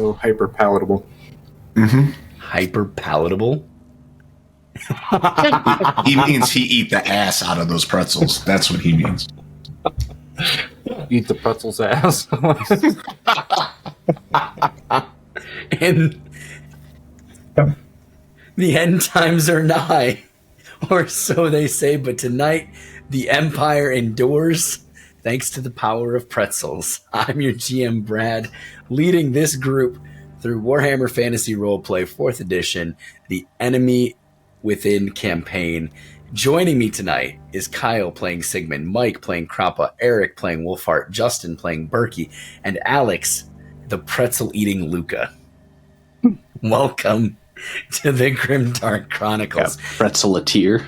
so hyper palatable. Mm-hmm. Hyper palatable? He means he eat the ass out of those pretzels. That's what he means. Eat the pretzel's ass. And the end times are nigh, or so they say, but tonight the Empire endures thanks to the power of pretzels. I'm your GM, Brad, leading this group through Warhammer Fantasy Roleplay 4th Edition, the Enemy Within campaign. Joining me tonight is Kyle playing Sigmund, Mike playing Krappa, Eric playing Wolfheart, Justin playing Berkey, and Alex, the pretzel-eating Luca. Welcome to the Grimdark Chronicles. Yeah, pretzelateer.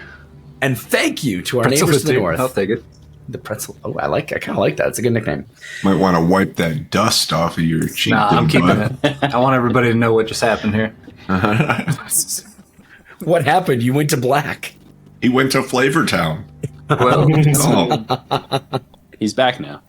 And thank you to our neighbors to the north. I'll take it. The pretzel. Oh, I kind of like that. It's a good nickname. Might want to wipe that dust off of your cheek. Nah, I'm keeping it. I want everybody to know what just happened here. What happened? You went to black. He went to Flavortown. Well, Oh, He's back now.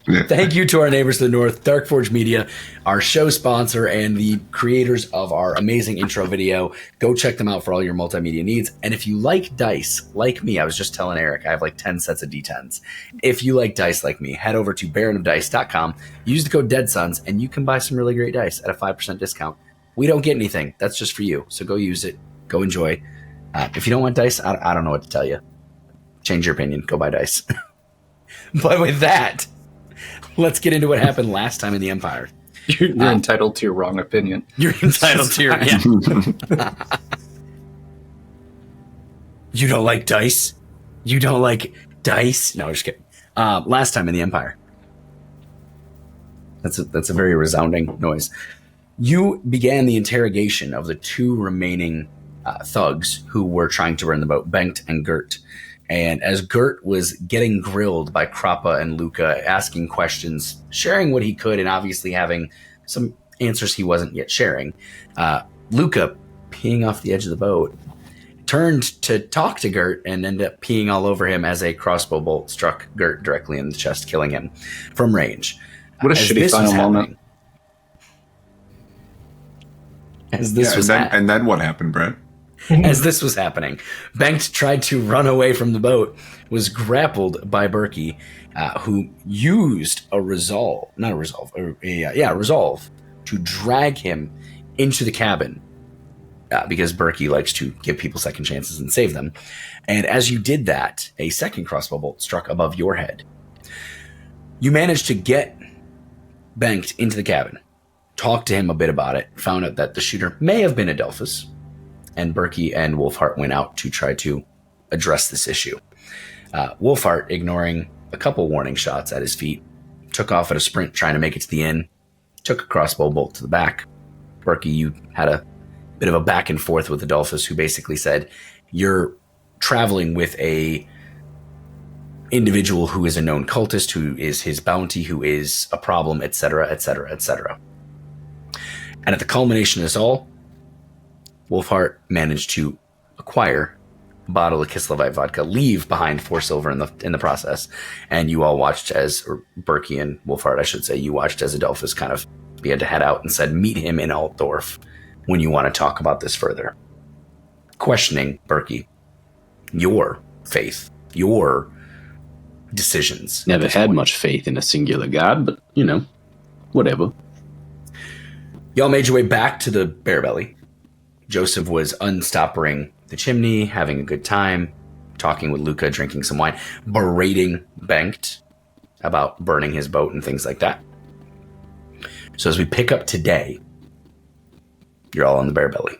yeah. Thank you to our neighbors to the north, Darkforge Media, our show sponsor, and the creators of our amazing intro video. Go check them out for all your multimedia needs. And if you like dice, like me, I was just telling Eric, I have like 10 sets of D10s. If you like dice like me, head over to baronofdice.com, use the code DEADSONS, and you can buy some really great dice at a 5% discount. We don't get anything. That's just for you. So go use it. Go enjoy. If you don't want dice, I don't know what to tell you. Change your opinion. Go buy dice. But with that, let's get into what happened last time in the Empire. you're entitled to your wrong opinion. You're entitled to your... Yeah. You don't like dice? You don't like dice? No, I'm just kidding. Last time in the Empire. That's a very resounding noise. You began the interrogation of the two remaining thugs who were trying to burn the boat, Bengt and Gert. And as Gert was getting grilled by Krappa and Luca, asking questions, sharing what he could, and obviously having some answers he wasn't yet sharing, Luca, peeing off the edge of the boat, turned to talk to Gert and ended up peeing all over him as a crossbow bolt struck Gert directly in the chest, killing him from range. What a shitty final moment. As this was happening. And then what happened, Brett? As this was happening, Bengt tried to run away from the boat, was grappled by Berkey, who used a resolve to drag him into the cabin, because Berkey likes to give people second chances and save them. And as you did that, a second crossbow bolt struck above your head. You managed to get Bengt into the cabin, talked to him a bit about it, found out that the shooter may have been Adelphus, and Berkey and Wolfheart went out to try to address this issue. Wolfheart, ignoring a couple warning shots at his feet, took off at a sprint trying to make it to the inn, took a crossbow bolt to the back. Berkey, you had a bit of a back and forth with Adelphus, who basically said, you're traveling with a individual who is a known cultist, who is his bounty, who is a problem, etc., etc., etc. And at the culmination of this all, Wolfheart managed to acquire a bottle of Kislevice vodka, leave behind 4 silver in the process, and you all watched as, or Berkey and Wolfheart, I should say, you watched as Adelphus kind of began to head out and said, meet him in Altdorf when you want to talk about this further. Questioning Berkey, your faith, your decisions. Never had much faith in a singular god, but, whatever. Y'all made your way back to the Bear Belly. Joseph was unstoppering the chimney, having a good time, talking with Luca, drinking some wine, berating Bengt about burning his boat and things like that. So as we pick up today, you're all on the Bear Belly.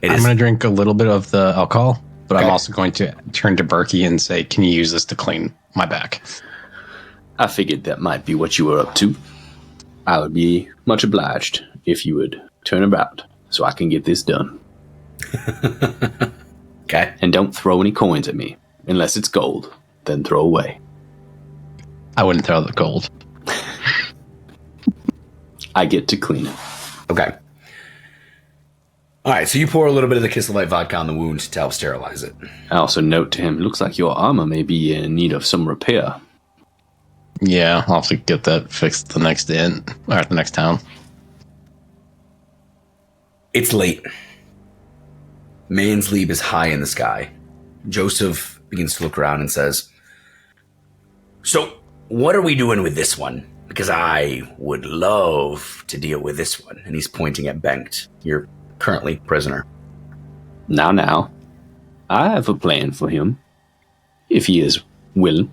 I'm going to drink a little bit of the alcohol, but Okay. I'm also going to turn to Berkey and say, can you use this to clean my back? I figured that might be what you were up to. I would be much obliged if you would turn about so I can get this done. Okay. And don't throw any coins at me. Unless it's gold, then throw away. I wouldn't throw the gold. I get to clean it. Okay. All right, so you pour a little bit of the Kislevice vodka on the wound to help sterilize it. I also note to him, looks like your armor may be in need of some repair. Yeah, I'll have to get that fixed the next inn, or at the next town. It's late. Man's Leap is high in the sky. Joseph begins to look around and says, "So, what are we doing with this one? Because I would love to deal with this one." And he's pointing at Bengt. You're currently prisoner. Now, I have a plan for him, if he is willing.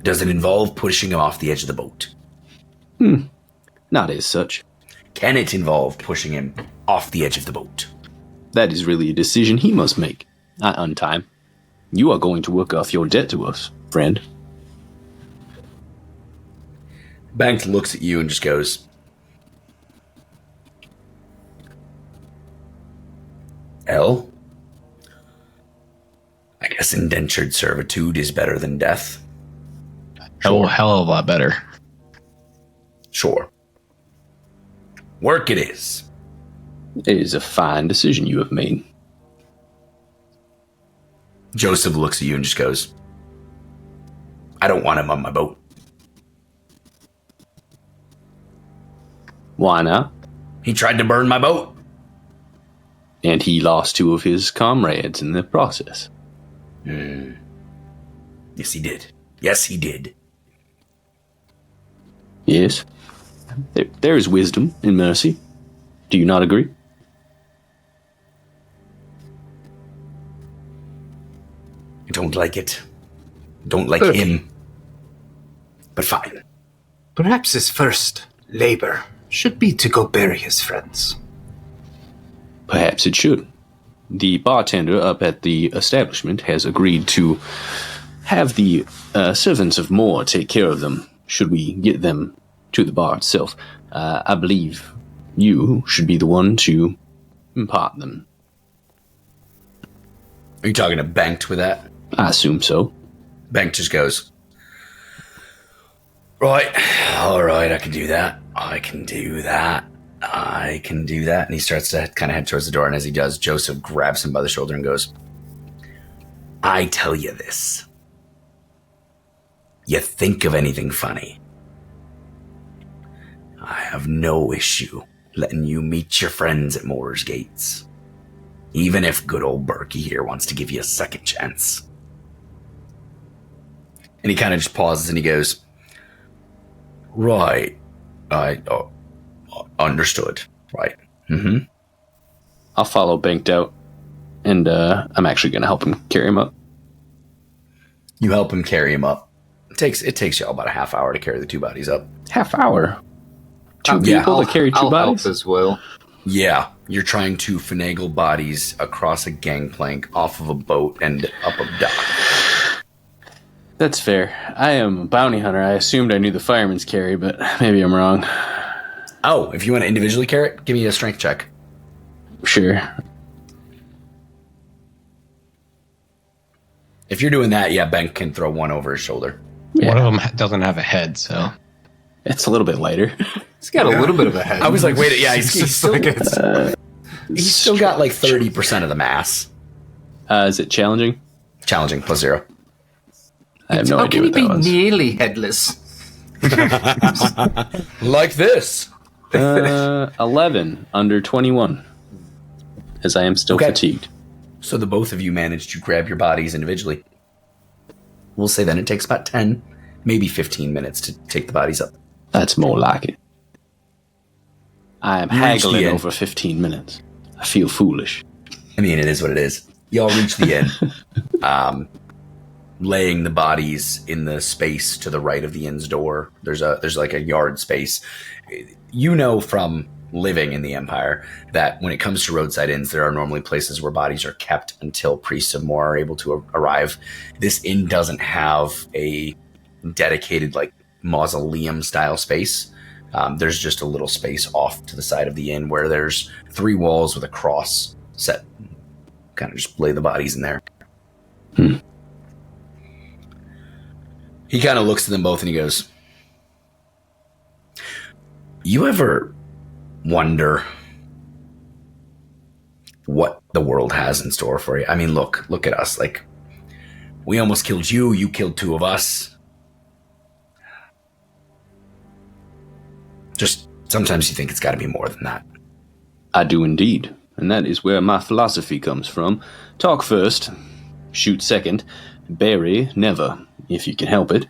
Does it involve pushing him off the edge of the boat? Not as such. Can it involve pushing him off the edge of the boat? That is really a decision he must make. I untie him. You are going to work off your debt to us, friend. Bengt looks at you and just goes, "L? I guess indentured servitude is better than death." Hell of a lot better. Sure. Work it is. It is a fine decision you have made. Joseph looks at you and just goes, "I don't want him on my boat." Why not? He tried to burn my boat. And he lost 2 of his comrades in the process. Yes, he did. Yes, he did. Yes. There is wisdom in mercy. Do you not agree? I don't like it. Don't like Okay. him. But fine. Perhaps his first labor should be to go bury his friends. Perhaps it should. The bartender up at the establishment has agreed to have the servants of Moore take care of them should we get them to the bar itself. I believe you should be the one to impart them. Are you talking to Bengt with that? I assume so. Bengt just goes, "Right, all right, I can do that. I can do that. I can do that." And he starts to kind of head towards the door. And as he does, Joseph grabs him by the shoulder and goes, "I tell you this. You think of anything funny, I have no issue letting you meet your friends at Moore's Gates. Even if good old Berkey here wants to give you a second chance." And he kind of just pauses and he goes, "Right. I understood. Right. Mm-hmm." I'll follow Banked out, and I'm actually going to help him carry him up. You help him carry him up. It takes you all about a half hour to carry the 2 bodies up. Half hour? Two Yeah, people to carry 2 I'll bodies? help as well. Yeah, you're trying to finagle bodies across a gangplank off of a boat and up a dock. That's fair. I am a bounty hunter. I assumed I knew the fireman's carry, but maybe I'm wrong. Oh, if you want to individually carry it, give me a strength check. Sure. If you're doing that, yeah, Ben can throw 1 over his shoulder. Yeah. One of them doesn't have a head, so It's a little bit lighter. He's got a little bit of a head. I was like, wait, yeah, he's just still- like it's, He's still got like 30% of the mass. Is it challenging? Challenging, +0. I have no how idea can he what be that was. nearly headless? Like this. 11 under 21, as I am still Okay. fatigued. So the both of you manage to grab your bodies individually. We'll say then it takes about 10, maybe 15 minutes to take the bodies up. That's more like it. I am You reach the haggling end. over 15 minutes. I feel foolish. I mean, it is what it is. Y'all reach the end, laying the bodies in the space to the right of the inn's door. There's like a yard space. You know from living in the Empire that when it comes to roadside inns, there are normally places where bodies are kept until priests of Moore are able to arrive. This inn doesn't have a dedicated like mausoleum style space. There's just a little space off to the side of the inn where there's 3 walls with a cross set. Kind of just lay the bodies in there. He kind of looks at them both and he goes, "You ever wonder what the world has in store for you? I mean, look at us. Like, we almost killed you. You killed 2 of us. Just sometimes you think it's got to be more than that." I do indeed, and that is where my philosophy comes from. Talk first, shoot second, bury never, if you can help it.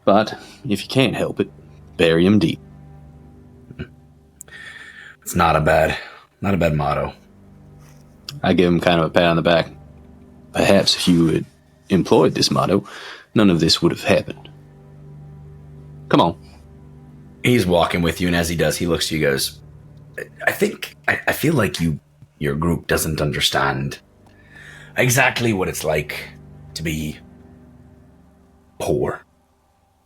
But if you can't help it, bury him deep. It's not a bad motto. I give him kind of a pat on the back. Perhaps if you had employed this motto, none of this would have happened. Come on. He's walking with you, and as he does, he looks to you and goes, I feel like your group doesn't understand exactly what it's like to be poor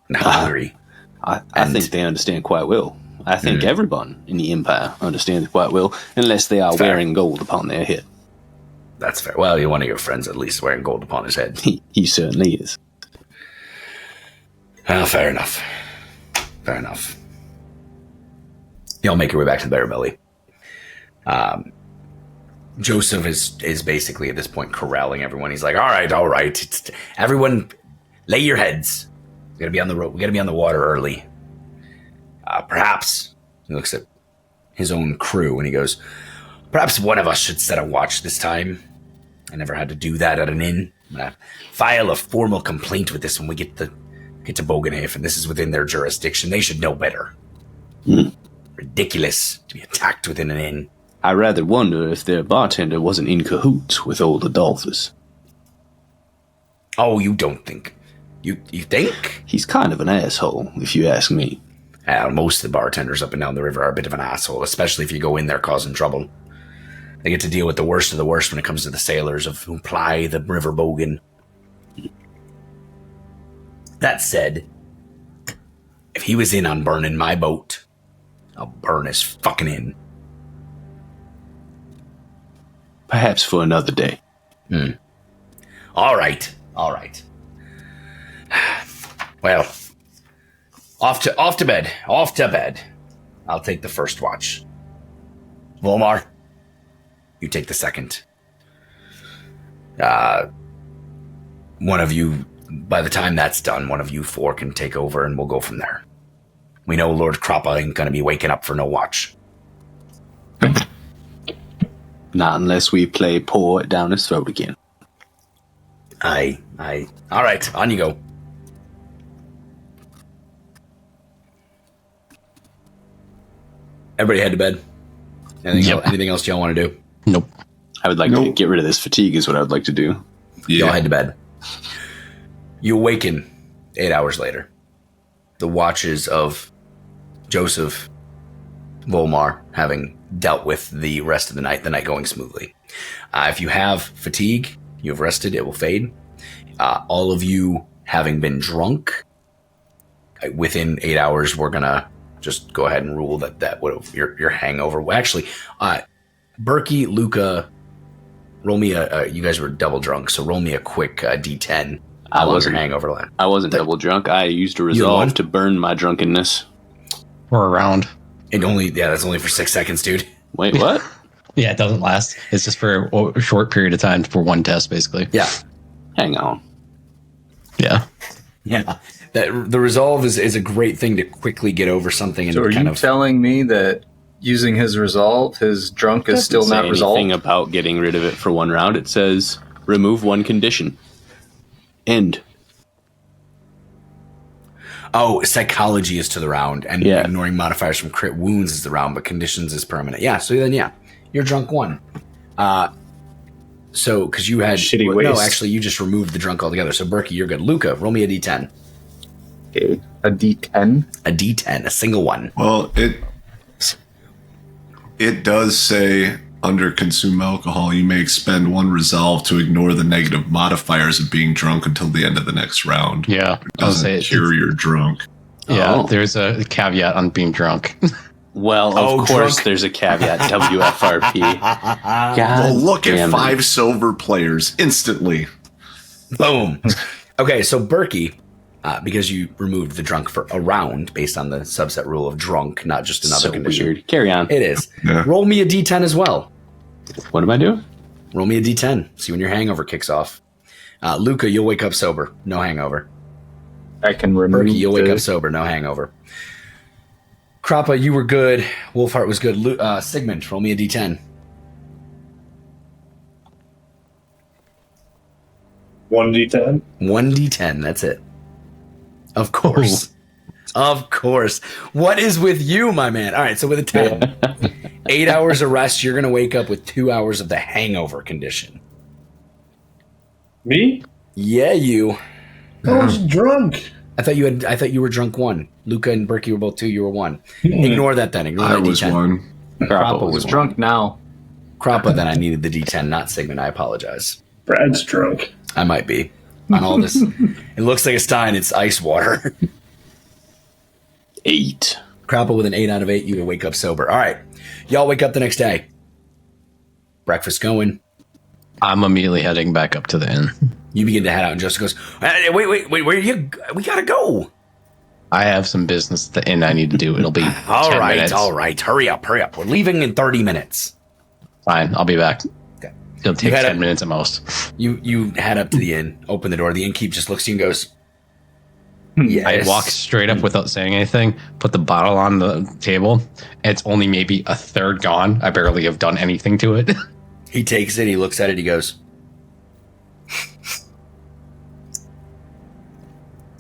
and hungry. I think they understand quite well. I think everyone in the Empire understands quite well, unless they are wearing gold upon their head. That's fair. Well, one of your friends at least wearing gold upon his head. He certainly is. Well, fair enough. Fair enough. Y'all make your way back to the Bear Belly. Joseph is basically at this point corralling everyone. He's like, all right. Everyone, lay your heads. We gotta be on the road. We gotta be on the water early. Perhaps, he looks at his own crew and he goes, perhaps one of us should set a watch this time. I never had to do that at an inn. I'm gonna file a formal complaint with this when we get to Bogenhafen. This is within their jurisdiction. They should know better. Ridiculous to be attacked within an inn. I rather wonder if their bartender wasn't in cahoots with old Adolphus. Oh, you don't think? You think? He's kind of an asshole, if you ask me. Most of the bartenders up and down the river are a bit of an asshole, especially if you go in there causing trouble. They get to deal with the worst of the worst when it comes to the sailors who ply the river Bogen. That said, if he was in on burning my boat, I'll burn his fucking inn. Perhaps for another day. All right. Well, off to bed. I'll take the first watch. Volmar, you take the second. One of you, by the time that's done, one of you four can take over and we'll go from there. We know Lord Kroppa ain't gonna be waking up for no watch. Not unless we play pour it down his throat again. Aye. All right, on you go. Everybody head to bed. Anything else y'all want to do? Nope. I would like to get rid of this fatigue is what I would like to do. Y'all head to bed. You awaken 8 hours later. The watches of Joseph, Volmar, having dealt with the rest of the night going smoothly. If you have fatigue, you have rested, it will fade. All of you having been drunk, within 8 hours, we're going to just go ahead and rule that would have your hangover. Well, actually, Berkey, Luca, roll me you guys were double drunk, so roll me a quick D10. How long your hangover last? I wasn't double drunk. I used a resolve to burn my drunkenness. Or around. That's only for 6 seconds, dude. Wait, what? Yeah, it doesn't last. It's just for a short period of time for one test, basically. Yeah. Hang on. Yeah. Yeah. The resolve is a great thing to quickly get over something. And So are you telling me that using his resolve, his drunk is still not resolved? Anything about getting rid of it for one round. It says remove one condition. End. Oh, psychology is to the round, and ignoring modifiers from crit wounds is the round, but conditions is permanent. Yeah, so then, you're drunk one. So, because you had... Shitty waste. No, actually, you just removed the drunk altogether. So, Berkey, you're good. Luca, roll me a D10. Okay, a D10? A D10, a single one. Well, it does say under consume alcohol, you may expend one resolve to ignore the negative modifiers of being drunk until the end of the next round. Yeah. It doesn't cure you're drunk. Yeah, there's a caveat on being drunk. Well, of course there's a caveat, WFRP. God Well, look at damn 5 silver players instantly. Boom. Okay, so Berkey, because you removed the drunk for a round based on the subset rule of drunk, not just another so condition. weird. Carry on. It is. Yeah. Roll me a D10 as well. What am I doing? Roll me a D10. See when your hangover kicks off. Luca, you'll wake up sober. No hangover. I can remove Berkey, you'll wake up sober. No hangover. Krappa, you were good. Wolfheart was good. Sigmund, roll me a d10. 1d10. 1d10, that's it. Of course. Of course. What is with you, my man? All right, so with a 10, 8 hours of rest, you're going to wake up with 2 hours of the hangover condition. Me? Yeah, you. I was drunk. I thought you were drunk 1. Luca and Berkey were both 2, you were 1. Ignore that then. Ignore I that was D10. 1. Krappa was was drunk now. Krappa, then I needed the D10, not Sigmund. I apologize. Brad's drunk. I might be. On all this. It looks like a Stein. It's ice water. 8. Krappa with an 8 out of 8. You will wake up sober. All right. Y'all wake up the next day. Breakfast going. I'm immediately heading back up to the inn. You begin to head out, and Joseph goes, wait, where you? We gotta go. I have some business at the inn I need to do. It'll be 10 minutes. All right. Hurry up. We're leaving in 30 minutes. Fine, I'll be back. Okay. It'll take You had 10 a- minutes at most. You head up to the inn, open the door. The innkeep just looks at you and goes, yes. I walk straight up without saying anything, put the bottle on the table. It's only maybe a third gone. I barely have done anything to it. He takes it, he looks at it, he goes,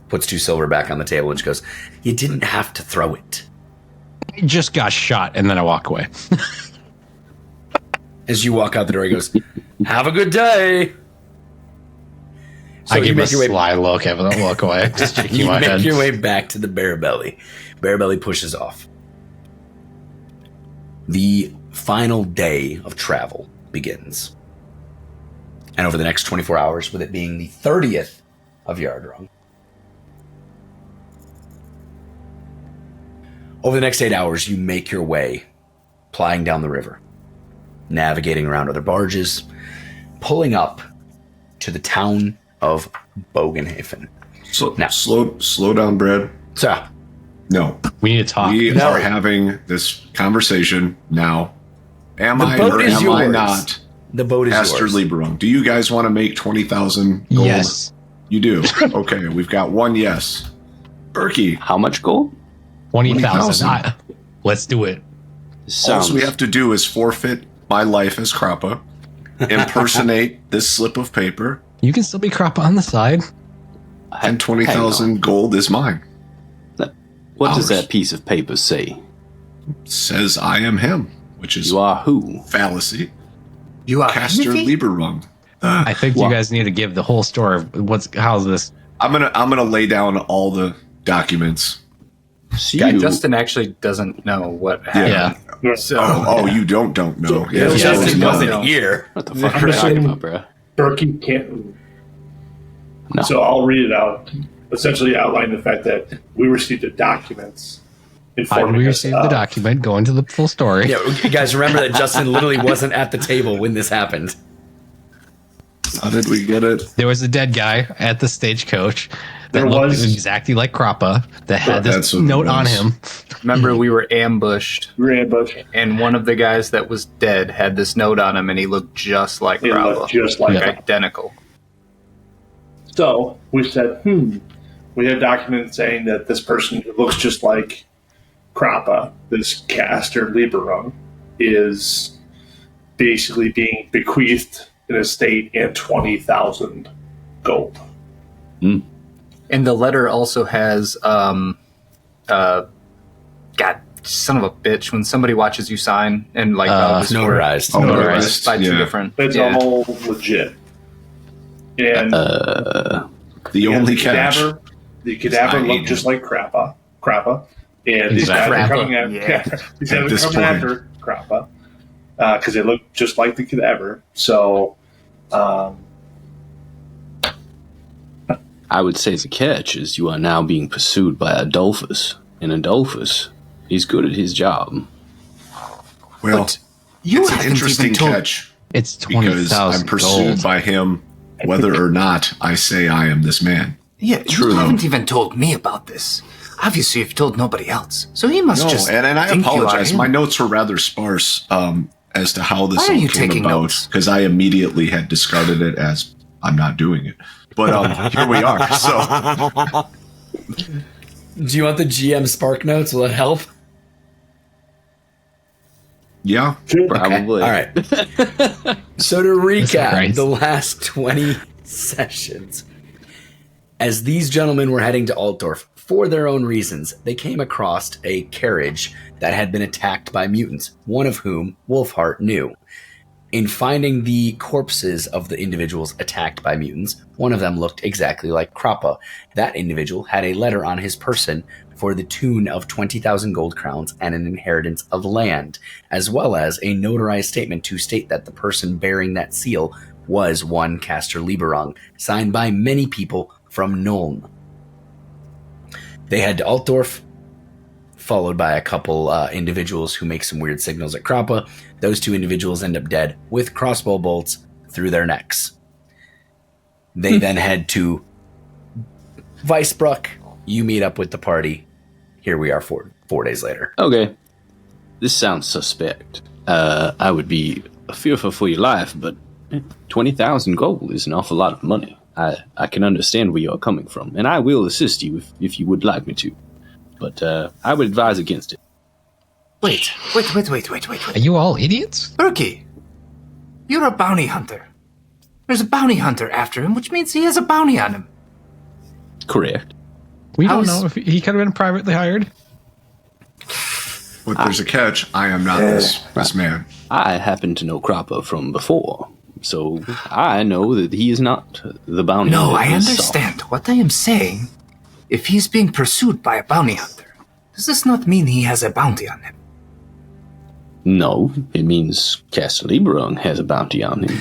puts 2 silver back on the table and just goes, you didn't have to throw it. I just got shot, and then I walk away. As you walk out the door, he goes, have a good day. So I you give a make your way sly look, and then walk away. Just shaking you my make head. your way back to the Bear Belly. Bear Belly pushes off. The final day of travel begins. And over the next 24 hours, with it being the 30th of Yardrung, over the next 8 hours, you make your way, plying down the river, navigating around other barges, pulling up to the town of Bogenhafen. Now- Slow down, Brad. So, No. We need to talk. We No. are having this conversation now. Am The I boat or is am I yours. not the boat is Pastor yours. Lieberung? Do you guys want to make 20,000 gold? Yes. You do? Okay, we've got one yes. Berkey, How much gold? 20,000. Let's do it. all we have to do is forfeit my life as Krappa, impersonate this slip of paper, You can still be crop on the side. and 20,000 gold is mine. What does Ours. that piece of paper say? Says I am him, which is You are who? fallacy. You are Caster Timothy? Lieberung. I think What? you guys need to give the whole story of how's this. I'm gonna lay down all the documents. See Guy you. Justin actually doesn't know what happened. Yeah. So Oh, you don't know. So- Yeah, Yeah, Justin no. wasn't here. What the fuck are I'm you talking assuming- about, bro? Berkey can't. No. So I'll read it out. Essentially outline the fact that we received the documents How informing did we us receive the of- document? Go into the full story. Yeah, you guys remember that Justin literally wasn't at the table when this happened. How did we get it? There was a dead guy at the stagecoach that There looked was- exactly like Krappa that had That's this what it note on was. him. remember we were ambushed, We were ambushed. and one of the guys that was dead had this note on him, and he looked just like He Bravo. looked just like Yeah. Identical. So we said, we have documents saying that this person who looks just like Krappa, this caster Lieberung, is basically being bequeathed an estate and 20,000 gold. And the letter also has, God, son of a bitch, when somebody watches you sign and like Notarized. Notarized, by two yeah. different. It's yeah. all legit. And The only the catch. the cadaver I hate looked just like Krappa, and these guys Exactly. are coming after, Yeah. these At guys are this coming point. after Krappa because they look just like the cadaver. So, I would say the catch is you are now being pursued by Adolphus. And Adolphus, he's good at his job. Well, You it's an haven't interesting even told. catch It's because 20,000 I'm pursued gold. by him, whether or not I say I am this man. Yeah, True. you haven't even told me about this. Obviously, you've told nobody else. So he must No, just. and I think you are apologize. him. My notes were rather sparse as to how this Why are all you came taking about notes? because I immediately had discarded it as I'm not doing it. But here we are. So Do you want the GM Spark notes? Will it help? Yeah, Probably. All right. So to recap Christ. the last 20 sessions, as these gentlemen were heading to Altdorf for their own reasons, they came across a carriage that had been attacked by mutants, one of whom Wolfheart knew. In finding the corpses of the individuals attacked by mutants, one of them looked exactly like Krappa. That individual had a letter on his person for the tune of 20,000 gold crowns and an inheritance of land, as well as a notarized statement to state that the person bearing that seal was one Caster Lieberung, signed by many people from Nuln. They head to Altdorf, followed by a couple individuals who make some weird signals at Krappa. Those two individuals end up dead with crossbow bolts through their necks. They then head to Weissbruck. You meet up with the party. Here we are 4 days later. Okay. This sounds suspect. I would be fearful for your life, but 20,000 gold is an awful lot of money. I can understand where you're coming from, and I will assist you if you would like me to. But I would advise against it. Wait. Are you all idiots? Berkey, you're a bounty hunter. There's a bounty hunter after him, which means he has a bounty on him. Correct. We How don't is- know if he could have been privately hired. but there's a catch. I am not this man. I happen to know Krappa from before, so I know that he is not the bounty No, hunter I himself. understand. What I am saying, if he's being pursued by a bounty hunter, does this not mean he has a bounty on him? No, it means Caster Lieberung has a bounty on him.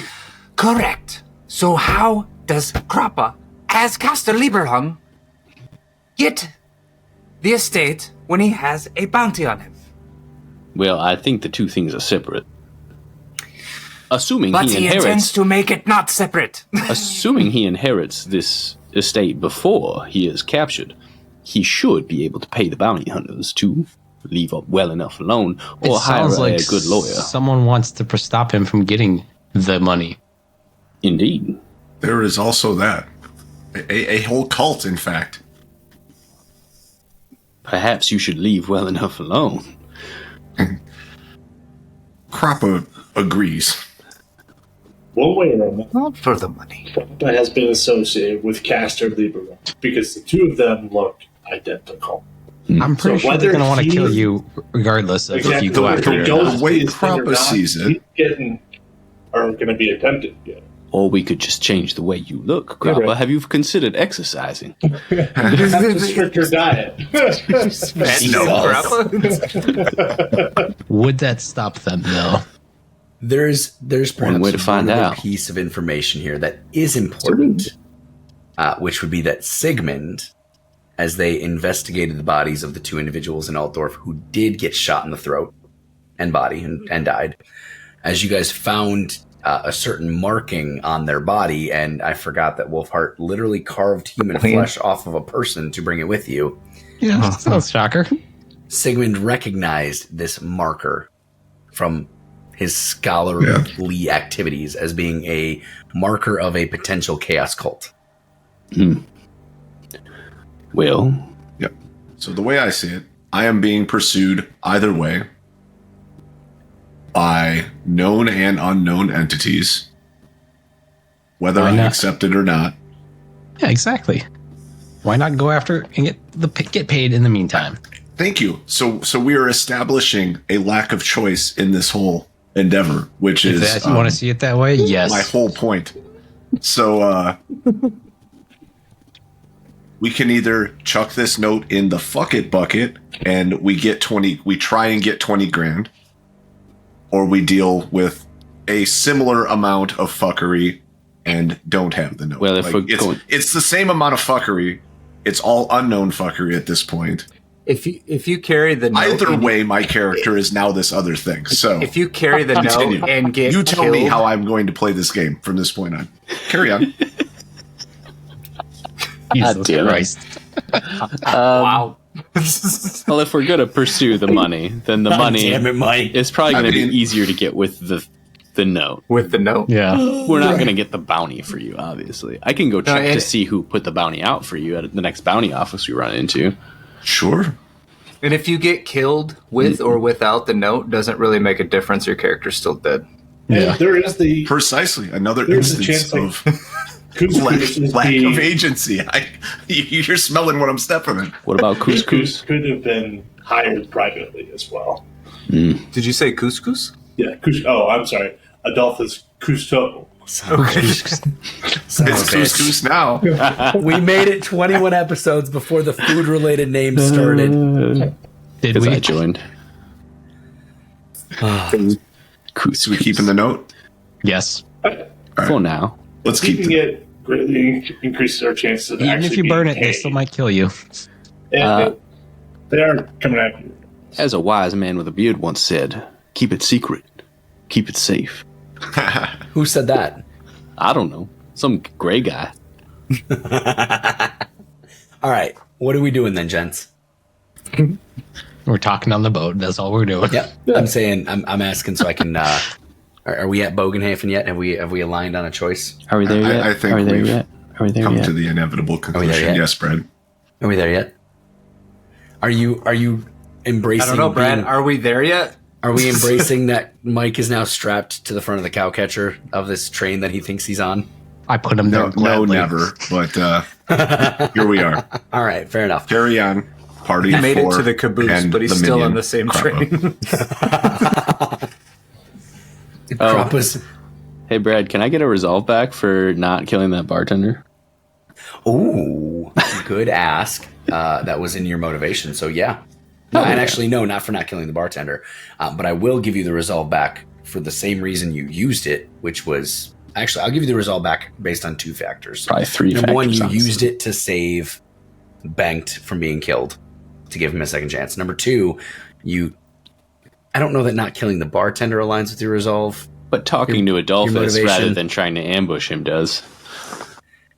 Correct. So how does Krappa, as Caster Lieberhung, get the estate when he has a bounty on him? Well, I think the two things are separate. Assuming But he he intends inherits, to make it not separate. assuming he inherits this estate before he is captured, he should be able to pay the bounty hunters to leave up well enough alone, or It hire sounds like a good lawyer. someone wants to stop him from getting the money. Indeed. There is also that. A whole cult, in fact. Perhaps you should leave well enough alone. Krappa agrees. One way or another, Not for the money. Krappa has been associated with Caster Lieberung because the two of them look identical. I'm pretty So sure they're going to whether want to he- kill you regardless of if you go Whether after he it or goes not. The way with him or Krappa not, sees it- he's getting are going to be attempted. Yeah. Or we could just change the way you look. Krappa, right. have you considered exercising? Have a stricter diet. Would that stop them, though? There's perhaps way to find other out. piece of information here that is important, which would be that Sigmund, as they investigated the bodies of the two individuals in Altdorf who did get shot in the throat and body and died, as you guys found a certain marking on their body, and I forgot that Wolfheart literally carved human flesh off of a person to bring it with you. Yeah, sounds shocker. Sigmund recognized this marker from his scholarly activities as being a marker of a potential chaos cult. Well, Yep. So the way I see it, I am being pursued either way by known and unknown entities, whether Why I not? accept it or not. Yeah, exactly. Why not go after and get paid in the meantime? Thank you. So we are establishing a lack of choice in this whole endeavor, which If is that, you want to see it that way, yes. my whole point. So we can either chuck this note in the fuck it bucket and we try and get 20 grand, or we deal with a similar amount of fuckery and don't have the note. Well, if we're going- it's the same amount of fuckery. It's all unknown fuckery at this point. If you carry the note, Either and- way, my character is now this other thing. So if you carry the continue. note and get You tell killed, me how I'm going to play this game from this point on. Carry on. Jesus damn it. Christ. wow. well, if we're going to pursue the money, then the money Damn it, Mike. is probably going to mean- be easier to get with the note. With the note, Yeah. We're not going to get the bounty for you, obviously. I can go check and- to see who put the bounty out for you at the next bounty office we run into. Sure. And if you get killed with or without the note, doesn't really make a difference. Your character's still dead. And there is the Precisely. Another there's a instance chance of Couscous is lack the- of agency. You're smelling what I'm stepping in. What about couscous? could have been hired privately as well. Did you say couscous? Yeah, oh, I'm sorry. Adolphus Cousteau. It's couscous now. We made it 21 episodes before the food-related names started. Did Because we? I joined. So we keeping the note? Yes. For now. Let's keep Keeping the it greatly increases our chances of Even actually if you being burn it, paid. they still might kill you. And they are coming after you. As a wise man with a beard once said, keep it secret. Keep it safe. Who said that? I don't know. Some gray guy. All right. What are we doing then, gents? We're talking on the boat. That's all we're doing. Yep. I'm saying, I'm asking so I can. Are we at Bogenhafen yet? Have we aligned on a choice? Are we there yet? I think Are we there we've yet? Are we there come yet? to the inevitable we there conclusion. yet? Yes, Brad. Are we there yet? Are you embracing? I don't know, Brad. being- Are we there yet? Are we embracing that Mike is now strapped to the front of the cow catcher of this train that he thinks he's on? I put him there No, gladly. never. But here we are. All right, fair enough. Carry on. Party He made it for to the caboose, and but he's the still minion on the same Crappa. train. Crappa's. Hey, Brad, can I get a resolve back for not killing that bartender? Ooh, good ask. That was in your motivation, so yeah. No, and actually, no, not for not killing the bartender, but I will give you the resolve back for the same reason you used it, which was actually I'll give you the resolve back based on two factors. Probably three Number one, factors, you honestly. used it to save Banked from being killed, to give him a second chance. Number two, I don't know that not killing the bartender aligns with your resolve. But talking to Adolphus motivation. rather than trying to ambush him does.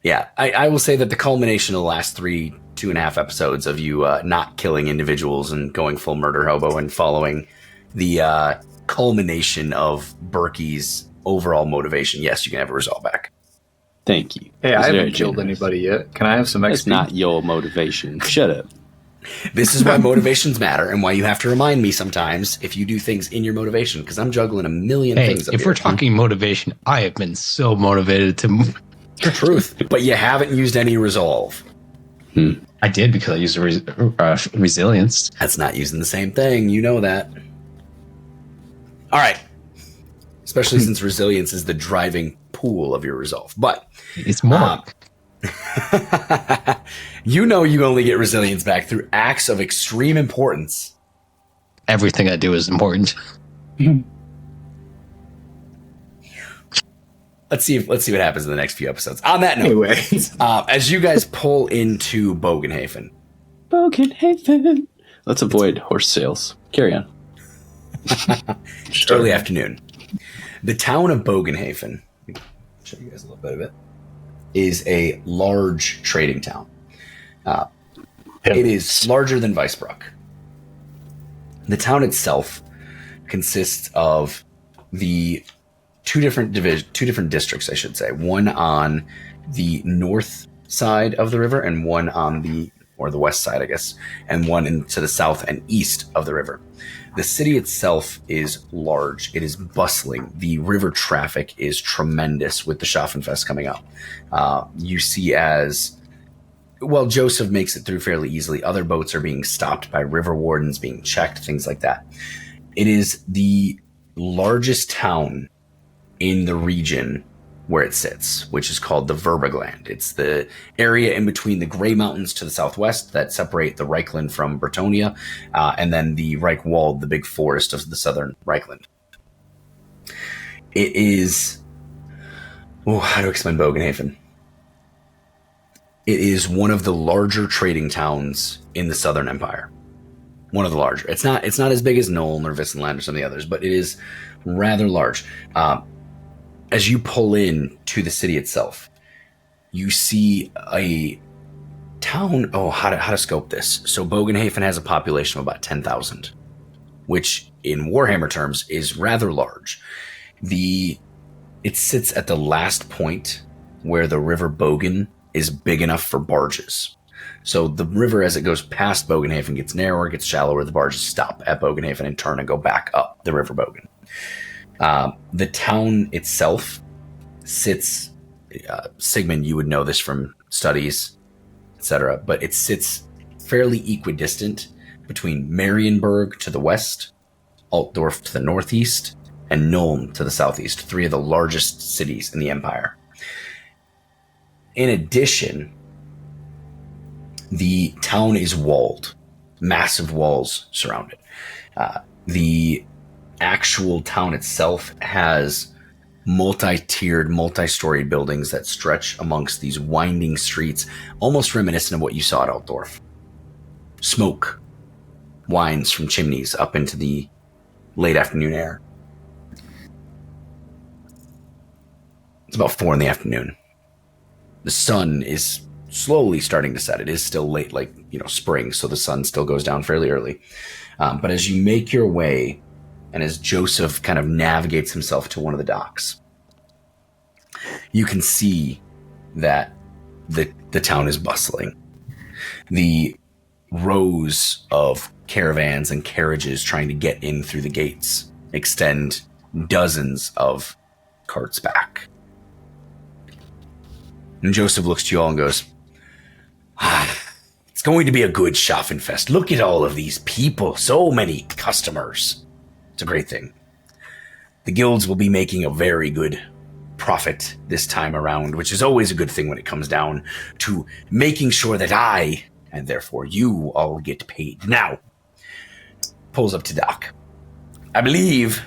Yeah, I will say that the culmination of the last 2.5 episodes of you not killing individuals and going full murder hobo and following the culmination of Berkey's overall motivation. Yes, you can have a resolve back. Thank you. Hey, That's I very haven't killed generous. anybody yet. Can I have some That's XP? not your motivation. Shut up. This is why motivations matter and why you have to remind me sometimes if you do things in your motivation, because I'm juggling a million Hey, things up if here. we're talking motivation, I have been so motivated to. Truth, but you haven't used any resolve. I did because I used resilience. That's not using the same thing. You know that. All right. Especially since resilience is the driving pool of your resolve. But It's more. you know you only get resilience back through acts of extreme importance. Everything I do is important. Let's see what happens in the next few episodes. On that note, Anyway, as you guys pull into Bogenhafen, Bogenhafen. Let's avoid horse sales. Carry on. early afternoon, the town of Bogenhafen, show you guys a little bit of it, is a large trading town. It is larger than Weisbruck. The town itself consists of the two different districts, I should say. One on the north side of the river, and one on the west side, I guess, and one to the south and east of the river. The city itself is large. It is bustling. The river traffic is tremendous with the Schaffenfest coming up. You see Joseph makes it through fairly easily. Other boats are being stopped by river wardens, being checked, things like that. It is the largest town in the region where it sits, which is called the Verbigland. It's the area in between the Grey Mountains to the southwest that separate the Reichland from Bretonia, and then the Reichwald, the big forest of the southern Reichland. It is... how to explain Bogenhafen? It is one of the larger trading towns in the Southern Empire. One of the larger. It's not as big as Nuln or Wissenland or some of the others, but it is rather large. As you pull in to the city itself, you see a town. How to scope this? So Bogenhafen has a population of about 10,000, which in Warhammer terms is rather large. It sits at the last point where the River Bogen is big enough for barges. So the river, as it goes past Bogenhafen, gets narrower, gets shallower. The barges stop at Bogenhafen and turn and go back up the River Bogen. The town itself sits, Sigmund, you would know this from studies, etc., but it sits fairly equidistant between Marienburg to the west, Altdorf to the northeast, and Nuln to the southeast, 3 of the largest cities in the empire. In addition, the town is walled. Massive walls surround it. The actual town itself has multi-tiered, multi-storied buildings that stretch amongst these winding streets, almost reminiscent of what you saw at Altdorf. Smoke winds from chimneys up into the late afternoon air. It's about 4 in the afternoon. The sun is slowly starting to set. It is still late, like, spring, so the sun still goes down fairly early. But as you make your way, and as Joseph kind of navigates himself to one of the docks, you can see that the town is bustling. The rows of caravans and carriages trying to get in through the gates extend dozens of carts back. And Joseph looks to you all and goes, it's going to be a good Schaffenfest. Look at all of these people, so many customers. It's a great thing. The guilds will be making a very good profit this time around, which is always a good thing when it comes down to making sure that I, and therefore you, all get paid. Now, pulls up to Doc. I believe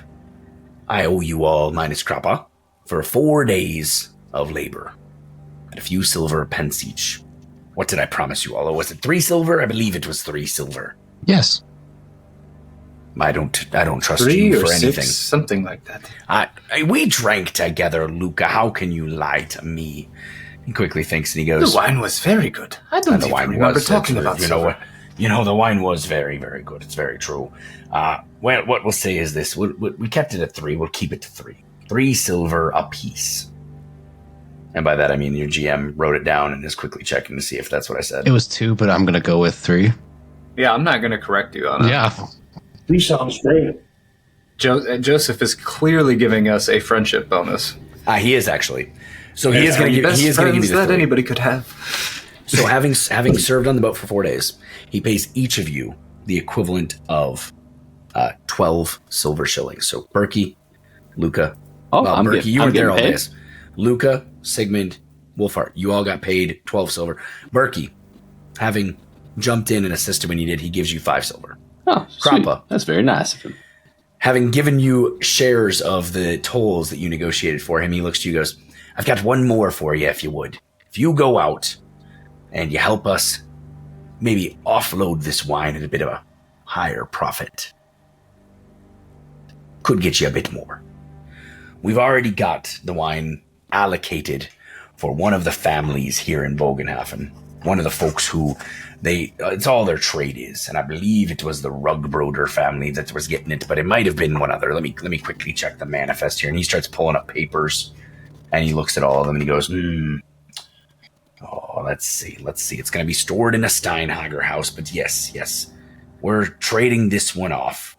I owe you all, minus Krappa, for 4 days of labor at a few silver pence each. What did I promise you all? Or was it 3 silver? I believe it was 3 silver. Yes. I don't trust 3 you or for 6, anything. something like that. We drank together, Luca. How can you lie to me? He quickly thinks and he goes, The wine was very good. I don't even remember talking about silver. The wine was very, very good. It's very true. Well, what we'll say is this. We kept it at 3. We'll keep it to 3. 3 silver apiece. And by that, I mean your GM wrote it down and is quickly checking to see if that's what I said. It was 2, but I'm going to go with 3. Yeah, I'm not going to correct you on it. Yeah. 3 sounds great. Joseph is clearly giving us a friendship bonus. He is actually. So he is going to give you the that 3. anybody could have. So having served on the boat for 4 days, he pays each of you the equivalent of 12 silver shillings. So Berkey, Luca, Berkey, you were there all days. Luca, Sigmund, Wolfhart, you all got paid 12 silver. Berkey, having jumped in and assisted when you did, he gives you 5 silver. Oh, sweet. Krappa, That's very nice of him. having given you shares of the tolls that you negotiated for him, he looks to you and goes, I've got one more for you if you would. If you go out and you help us maybe offload this wine at a bit of a higher profit, could get you a bit more. We've already got the wine allocated for one of the families here in Bogenhafen. One of the folks who it's all their trade is, and I believe it was the Rugbroder family that was getting it, but it might have been one other. Let me quickly check the manifest here. And he starts pulling up papers, and he looks at all of them, and he goes, Oh, let's see. It's going to be stored in a Steinhager house, but yes. We're trading this one off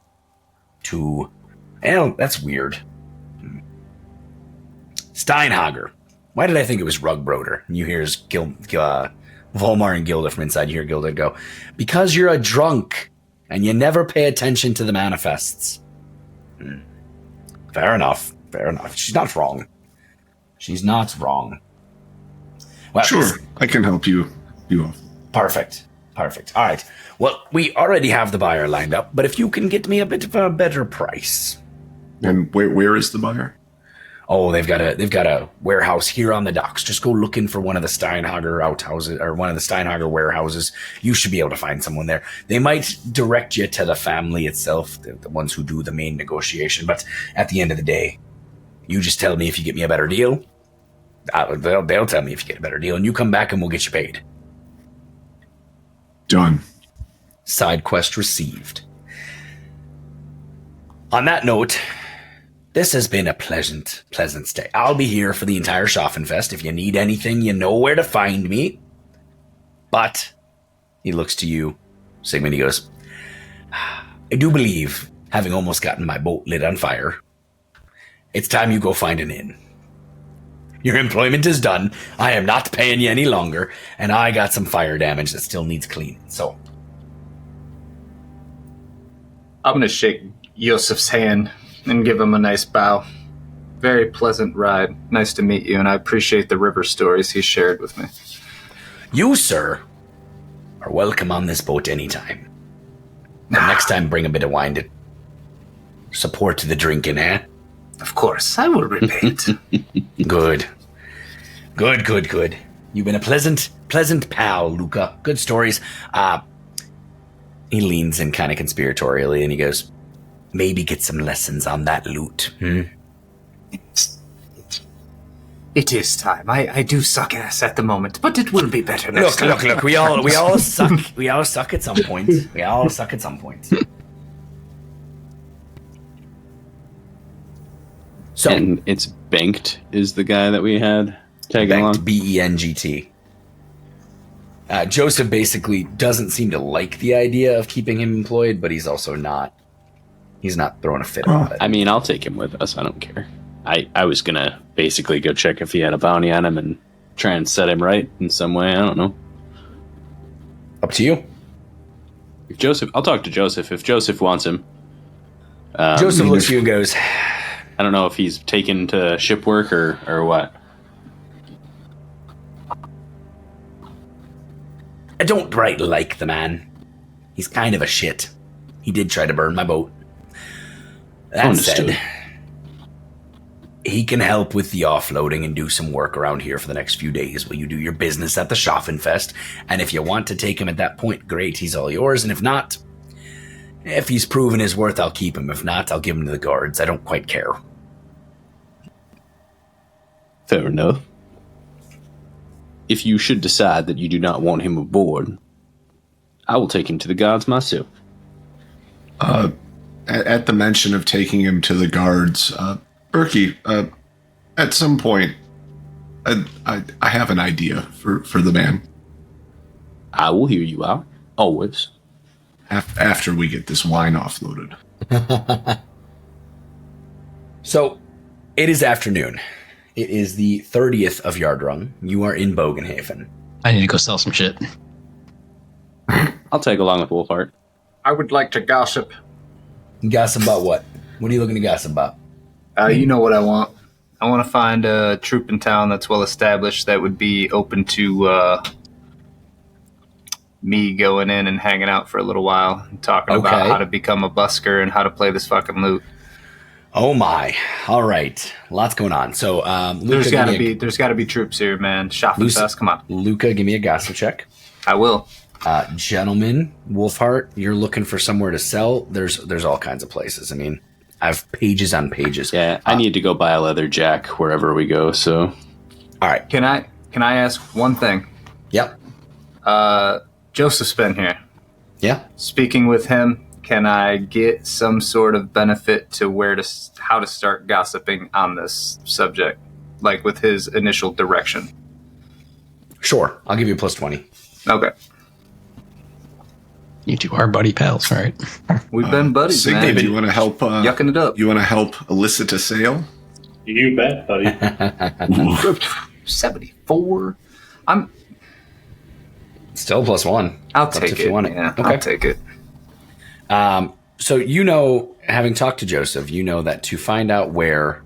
to, that's weird. Steinhager. Why did I think it was Rugbroder? And you hear his Volmar and Gilda from inside. You hear Gilda go, because you're a drunk and you never pay attention to the manifests. Fair enough. She's not wrong. Well, Sure, I can help you off. Perfect. All right. Well, we already have the buyer lined up, but if you can get me a bit of a better price. And where is the buyer? Oh, they've got a warehouse here on the docks. Just go looking for one of the Steinhager outhouses or one of the Steinhager warehouses. You should be able to find someone there. They might direct you to the family itself, the ones who do the main negotiation. But at the end of the day, you just tell me if you get me a better deal. They'll tell me if you get a better deal, and you come back and we'll get you paid. Done. Side quest received. On that note, this has been a pleasant stay. I'll be here for the entire Schaffenfest. If you need anything, you know where to find me. But He looks to you, Sigmund. He goes, I do believe, having almost gotten my boat lit on fire, it's time you go find an inn. Your employment is done. I am not paying you any longer, and I got some fire damage that still needs cleaning. So, I'm going to shake Yosef's hand and give him a nice bow. Very pleasant ride. Nice to meet you, and I appreciate the river stories he shared with me. you, sir, are welcome on this boat anytime. The next time, bring a bit of wine to support the drinking, eh? Of course, I will repay it. Good. Good. You've been a pleasant pal, Luca. Good stories. He leans in kind of conspiratorially and he goes, maybe get some lessons on that loot. It is time. I do suck ass at the moment, but it will be better next time. Look. We all suck. We all suck at some point. So, And it's Banked is the guy that we had tagging along. Bengt. Joseph basically doesn't seem to like the idea of keeping him employed, but he's also not. He's not throwing a fit about it. I mean, I'll take him with us. I don't care. I was going to basically go check if he had a bounty on him and try and set him right in some way. I don't know. Up to you. I'll talk to Joseph if Joseph wants him. Joseph looks at you and goes, I don't know if he's taken to ship work or what. I don't right like the man. He's kind of a shit. He did try to burn my boat. That Understood. said, he can help with the offloading and do some work around here for the next few days while you do your business at the Schaffenfest. And if you want to take him at that point, great, he's all yours. And if not, if he's proven his worth, I'll keep him. If not, I'll give him to the guards. I don't quite care. Fair enough. If you should decide that you do not want him aboard, I will take him to the guards myself. At the mention of taking him to the guards, Berkey, at some point, I have an idea for the man. I will hear you out. Always. After we get this wine offloaded. So, it is afternoon. It is the 30th of Yardrung. You are in Bogenhafen. I need to go sell some shit. I'll tag along with Wolfheart. I would like to gossip. Gossip about what? What are you looking to gossip about? You know what I want. I want to find a troop in town that's well established that would be open to me going in and hanging out for a little while and talking about how to become a busker and how to play this fucking loot. Oh my! All right, lots going on. So, Luca, there's got to be troops here, man. Schaffenfest, come on. Luca, give me a gossip check. I will. Gentlemen, Wolfheart, you're looking for somewhere to sell. There's all kinds of places. I mean, I have pages on pages. Yeah, I need to go buy a leather jack wherever we go. So, all right. Can I ask one thing? Yep. Joseph's been here. Yeah. Speaking with him, can I get some sort of benefit to how to start gossiping on this subject, like with his initial direction? Sure, I'll give you a plus 20. Okay. You two are buddy pals, right? We've been buddies, Sigmund, man. do you want to help? Yucking it up. You want to help elicit a sale? You bet, buddy. 74. I'm. Still plus 1. I'll Up to take if it. you want it. Yeah, Okay. I'll take it. So having talked to Joseph, you know that to find out where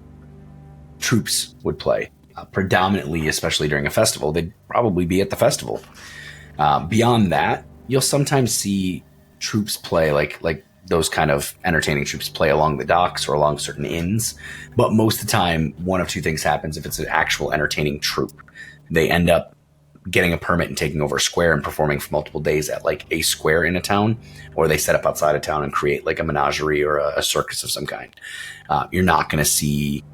troops would play, predominantly, especially during a festival, they'd probably be at the festival. Beyond that, you'll sometimes see troops play like those kind of entertaining troops play along the docks or along certain inns. But most of the time, one of two things happens. If it's an actual entertaining troupe, they end up getting a permit and taking over a square and performing for multiple days at like a square in a town, or they set up outside of town and create like a menagerie or a circus of some kind. You're not going to see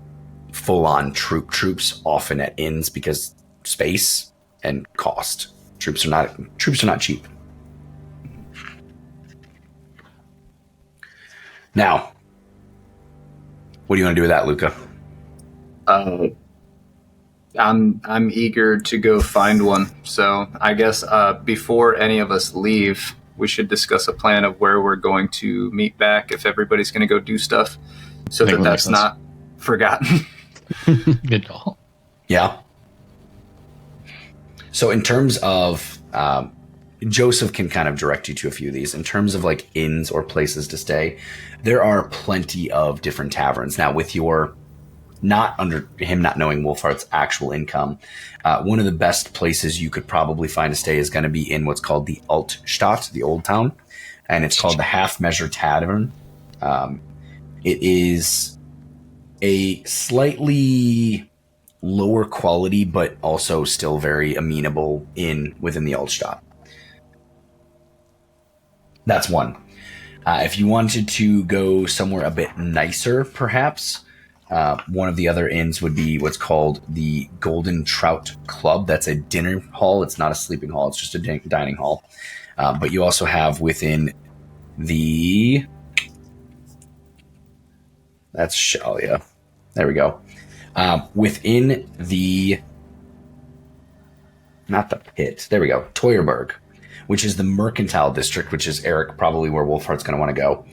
full-on troops often at inns because space and cost. Troops are not cheap. Now, what do you want to do with that, Luca? I'm eager to go find one. So I guess before any of us leave, we should discuss a plan of where we're going to meet back if everybody's going to go do stuff, so I think that that makes that's sense. not forgotten. Good call. Yeah. So in terms of Joseph can kind of direct you to a few of these. In terms of like inns or places to stay, there are plenty of different taverns. Now, with your not knowing Wolfhart's actual income, one of the best places you could probably find to stay is going to be in what's called the Altstadt, the Old Town, and it's called the Half Measure Tavern. It is a slightly lower quality, but also still very amenable inn within the Altstadt. That's one. If you wanted to go somewhere a bit nicer, perhaps, one of the other inns would be what's called the Golden Trout Club. That's a dinner hall. It's not a sleeping hall. It's just a dining hall. But you also have within the... That's Shalia. There we go. Within the... Not the pit. There we go. Teuerberg, which is the mercantile district, which is, Eric, probably where Wolfhart's going to want to go.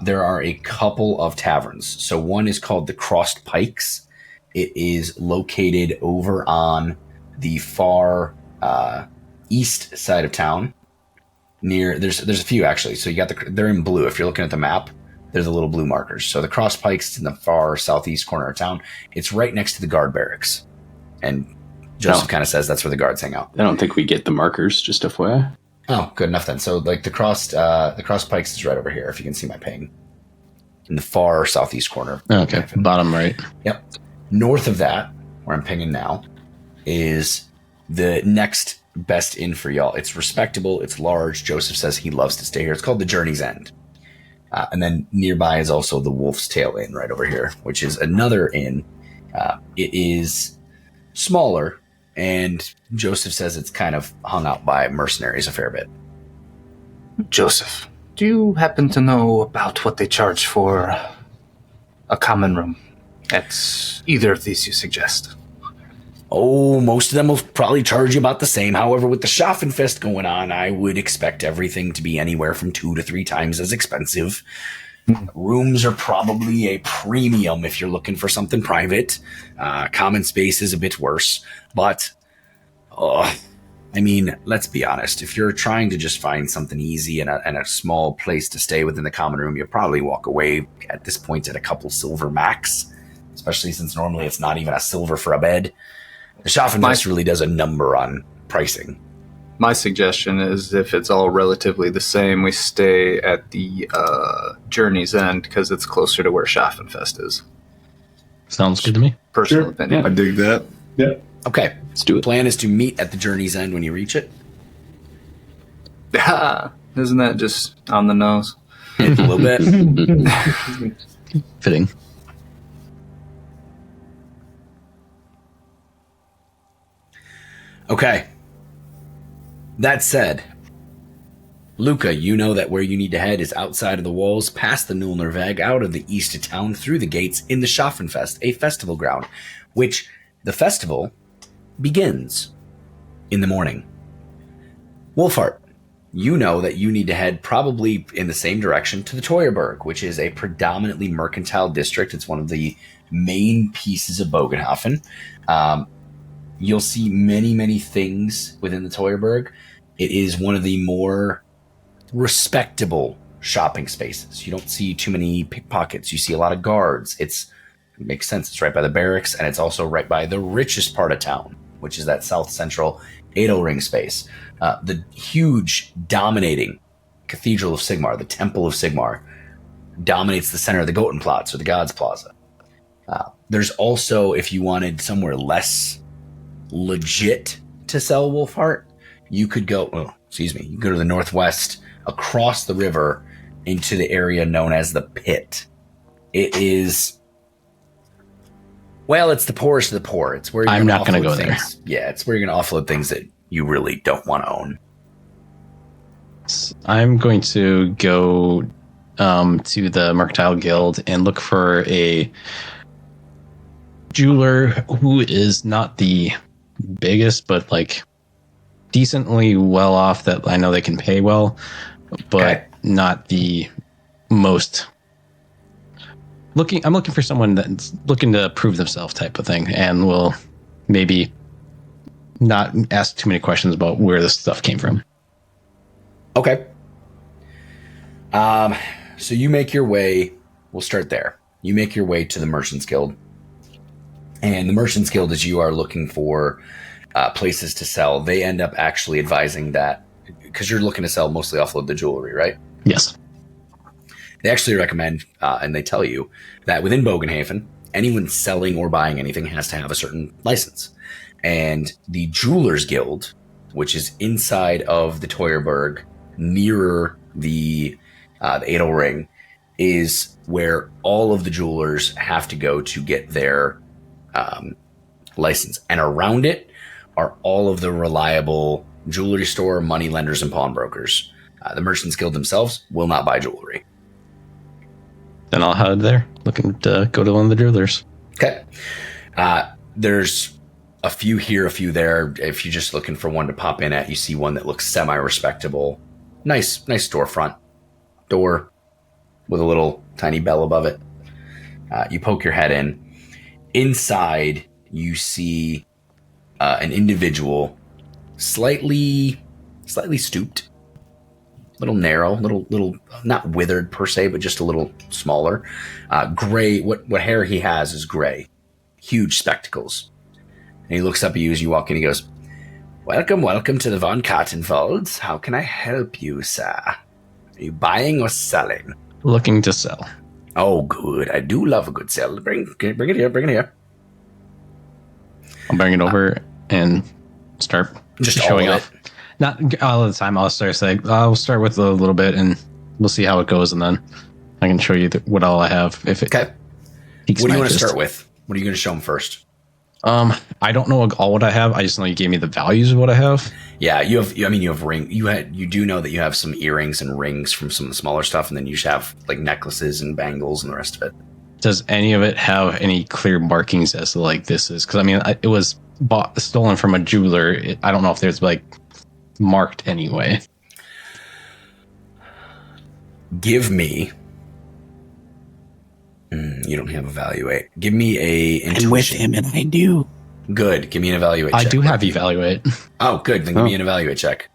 There are a couple of taverns. So one is called the Crossed Pikes. It is located over on the far east side of town. There's a few, actually. So you got they're in blue. If you're looking at the map, they're the little blue markers. So the Crossed Pikes is in the far southeast corner of town. It's right next to the guard barracks. And Joseph kind of says that's where the guards hang out. I don't think we get the markers, just FYI. Oh, good enough then. So like the crossed pikes is right over here, if you can see my ping. In the far southeast corner. Okay, bottom right. Yep. North of that, where I'm pinging now, is the next best inn for y'all. It's respectable, it's large. Joseph says he loves to stay here. It's called the Journey's End. And then nearby is also the Wolf's Tail Inn right over here, which is another inn. It is smaller, and Joseph says it's kind of hung out by mercenaries a fair bit. Joseph, do you happen to know about what they charge for a common room at either of these you suggest? Oh, most of them will probably charge you about the same. However, with the Schaffenfest going on, I would expect everything to be anywhere from 2 to 3 times as expensive. Rooms are probably a premium if you're looking for something private. Common space is a bit worse. But, I mean, let's be honest. If you're trying to just find something easy and a small place to stay within the common room, you'll probably walk away at this point at a couple silver max, especially since normally it's not even a silver for a bed. The Schaffenfest really does a number on pricing. My suggestion is if it's all relatively the same, we stay at the Journey's End because it's closer to where Schaffenfest is. Sounds good to me. Personal opinion. I dig that. Yeah. Okay, Let's do the it. plan is to meet at the Journey's End when you reach it. Isn't that just on the nose? A little bit. Fitting. Okay. That said, Luca, you know that where you need to head is outside of the walls, past the Nullnerweg, out of the east of town, through the gates, in the Schaffenfest, a festival ground, which the festival begins in the morning. Wolfhart, you know that you need to head probably in the same direction to the Teuerberg, which is a predominantly mercantile district. It's one of the main pieces of Bogenhafen. You'll see many, many things within the Teuerberg. It is one of the more respectable shopping spaces. You don't see too many pickpockets. You see a lot of guards. It makes sense. It's right by the barracks, and it's also right by the richest part of town, which is that south central Edelring space. The huge, dominating Cathedral of Sigmar, the Temple of Sigmar, dominates the center of the Gotenplatz, or the Gods Plaza. There's also, if you wanted somewhere less legit to sell Wolfhart, you could go, you could go to the northwest, across the river, into the area known as the Pit. It is, well, it's the poorest of the poor. It's where I'm not going to go there. Yeah, it's where you're going to offload things that you really don't want to own. I'm going to go to the Mercantile Guild and look for a jeweler who is not the biggest, but like decently well off, that I know they can pay well, but not the most. I'm looking for someone that's looking to prove themselves type of thing, and will maybe not ask too many questions about where this stuff came from. Okay. So you make your way, we'll start there. You make your way to the Merchants Guild. And the Merchants Guild, as you are looking for places to sell, they end up actually advising that, because you're looking to sell, mostly offload the jewelry, right? Yes. They actually recommend, and they tell you, that within Bogenhafen, anyone selling or buying anything has to have a certain license. And the Jewelers Guild, which is inside of the Teuerberg, nearer the Adel Ring, is where all of the jewelers have to go to get their license. And around it are all of the reliable jewelry store, money lenders, and pawnbrokers. The Merchants Guild themselves will not buy jewelry. Then I'll head there, looking to go to one of the jewelers. Okay. There's a few here, a few there. If you're just looking for one to pop in at, you see one that looks semi-respectable. Nice storefront door with a little tiny bell above it. You poke your head in. Inside, you see an individual, slightly stooped, little narrow, little not withered per se, but just a little smaller. Gray. What hair he has is gray. Huge spectacles. And he looks up at you as you walk in. He goes, Welcome to the Von Kartenwalds. How can I help you, sir? Are you buying or selling? Looking to sell. Oh, good. I do love a good sale. Bring it here. I'll bring it over and start Just showing all of off. Not all of the time. I'll start with a little bit, and we'll see how it goes, and then I can show you what all I have. If it Okay. piques What do my you want to interest. start with? What are you going to show him first? I don't know all what I have. I just know you gave me the values of what I have. Yeah, you have ring. You do know that you have some earrings and rings from some of the smaller stuff, and then you have like necklaces and bangles and the rest of it. Does any of it have any clear markings as to like this is? Because I mean, it was stolen from a jeweler. I don't know if there's like marked anyway. Give me. You don't have evaluate. Give me a intuition. I'm with him, and I do. Good. Give me an evaluate I check. do have evaluate. Oh, good. Then give me an evaluate check.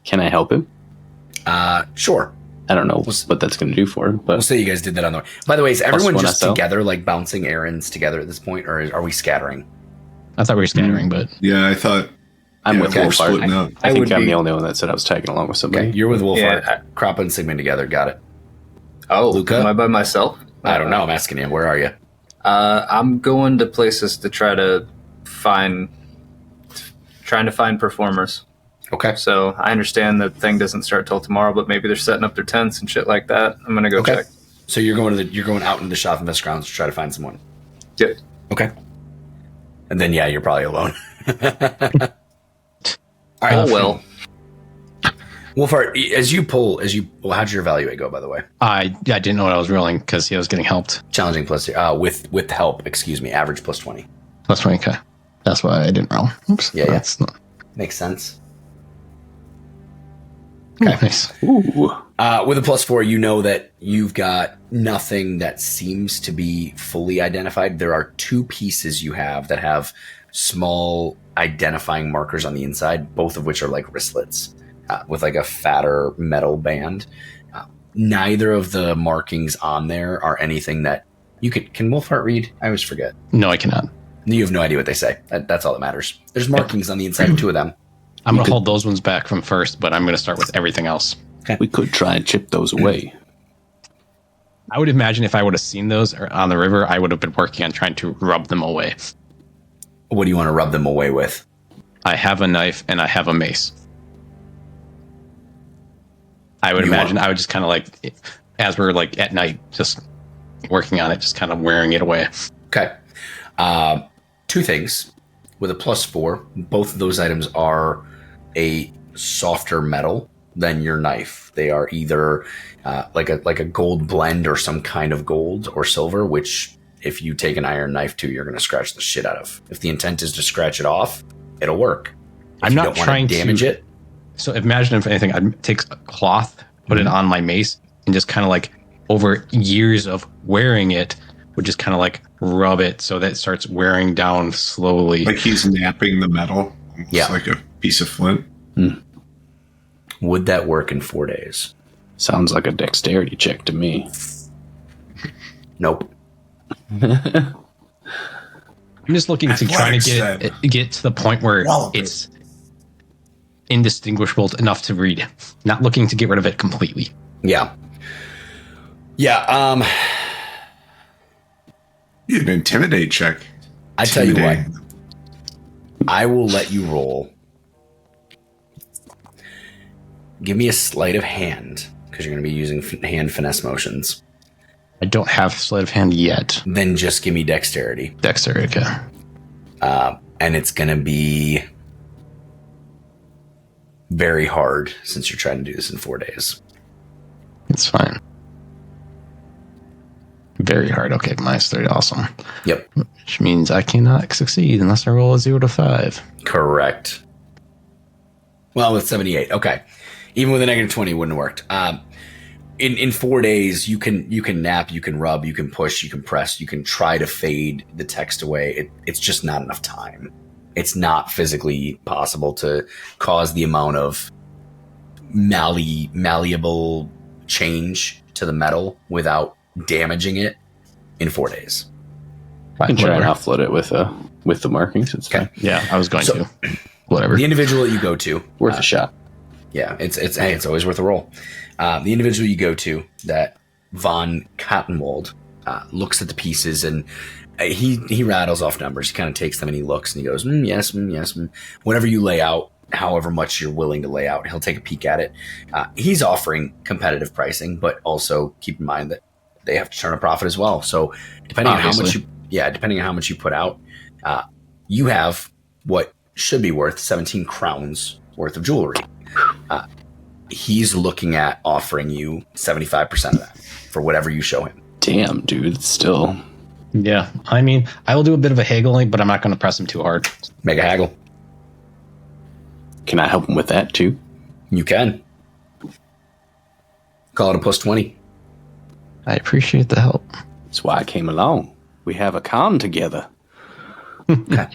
Can I help him? Sure. I don't know what that's going to do for him, but We'll say you guys did that on the way. By the way, is everyone one just SL? together, like bouncing errands together at this point, or are we scattering? I thought we were scattering, but Yeah, I thought I'm yeah, with we're Wolfhard. splitting up. I think would I'm be- the only one that said I was tagging along with somebody. Okay, you're with Wolfhard. Yeah. Crop and Sigmund together. Got it. Oh, Luca? am I by myself? I don't know. I'm asking you. Where are you? I'm going to places to trying to find performers. Okay. So I understand the thing doesn't start till tomorrow, but maybe they're setting up their tents and shit like that. I'm gonna go Okay. check. So you're going out into the Schaffenfest grounds to try to find someone. Yep. Okay. And then you're probably alone. All right. Oh well. Wolfhard, how'd your evaluate go, by the way? I didn't know what I was rolling because he was getting helped. Challenging plus with help, excuse me, average plus 20. Plus 20k. That's why I didn't roll. Oops. Yeah. That's not Makes sense. nice. Ooh. With a plus 4, you know that you've got nothing that seems to be fully identified. There are 2 pieces you have that have small identifying markers on the inside, both of which are like wristlets with like a fatter metal band. Neither of the markings on there are anything that you could. Can Wolfhard read? I always forget. No, I cannot. You have no idea what they say. That's all that matters. There's markings on the inside of 2 of them. I'm going to hold those ones back from first, but I'm going to start with everything else. We could try and chip those away. I would imagine if I would have seen those on the river, I would have been working on trying to rub them away. What do you want to rub them away with? I have a knife and I have a mace. I would imagine I would just kind of like, as we're like at night, just working on it, just kind of wearing it away. Okay. 2 things. With a plus 4, both of those items are a softer metal than your knife. They are either like a gold blend or some kind of gold or silver, which if you take an iron knife to, you're going to scratch the shit out of. If the intent is to scratch it off, it'll work. If I'm you not don't trying want to damage it. So imagine if anything, I'd take a cloth, put it on my mace, and just kind of like over years of wearing it, would just kind of like rub it so that it starts wearing down slowly. Like he's napping the metal. Almost Yeah. like a piece of flint. Would that work in 4 days? Sounds like a dexterity check to me. Nope. I'm just looking to try Athletics, to get to the point where it's indistinguishable enough to read. Not looking to get rid of it completely. Yeah. Yeah. An intimidate check. I tell you what. Intimidate. I will let you roll. Give me a sleight of hand, because you're going to be using hand finesse motions. I don't have sleight of hand yet. Then just give me dexterity. Dexterity. Okay. And it's going to be very hard since you're trying to do this in 4 days. It's fine. Very hard. Okay, minus 30. Awesome. Yep. Which means I cannot succeed unless I roll a 0 to 5. Correct. Well, with 78. Okay. Even with a negative 20, it wouldn't have worked. In 4 days, you can nap, you can rub, you can push, you can press, you can try to fade the text away. It's just not enough time. It's not physically possible to cause the amount of malleable change to the metal without damaging it in 4 days. I can try and offload it with the markings. It's Okay. fine. Yeah, I was going to. Whatever. The individual that you go to, Worth a shot. yeah, it's always worth a roll. The individual you go to, that Von Cottonwald, looks at the pieces and he rattles off numbers. He kind of takes them and he looks and he goes, yes, yes. Whatever you lay out, however much you're willing to lay out, he'll take a peek at it. He's offering competitive pricing, but also keep in mind that they have to turn a profit as well. So depending on how much you put out, you have what should be worth 17 crowns worth of jewelry. He's looking at offering you 75% of that for whatever you show him. Damn, dude. It's still. Yeah, I mean, I will do a bit of a haggling, but I'm not going to press him too hard. Make a haggle. Can I help him with that too? You can. Call it a plus 20. I appreciate the help. That's why I came along. We have a con together. Okay.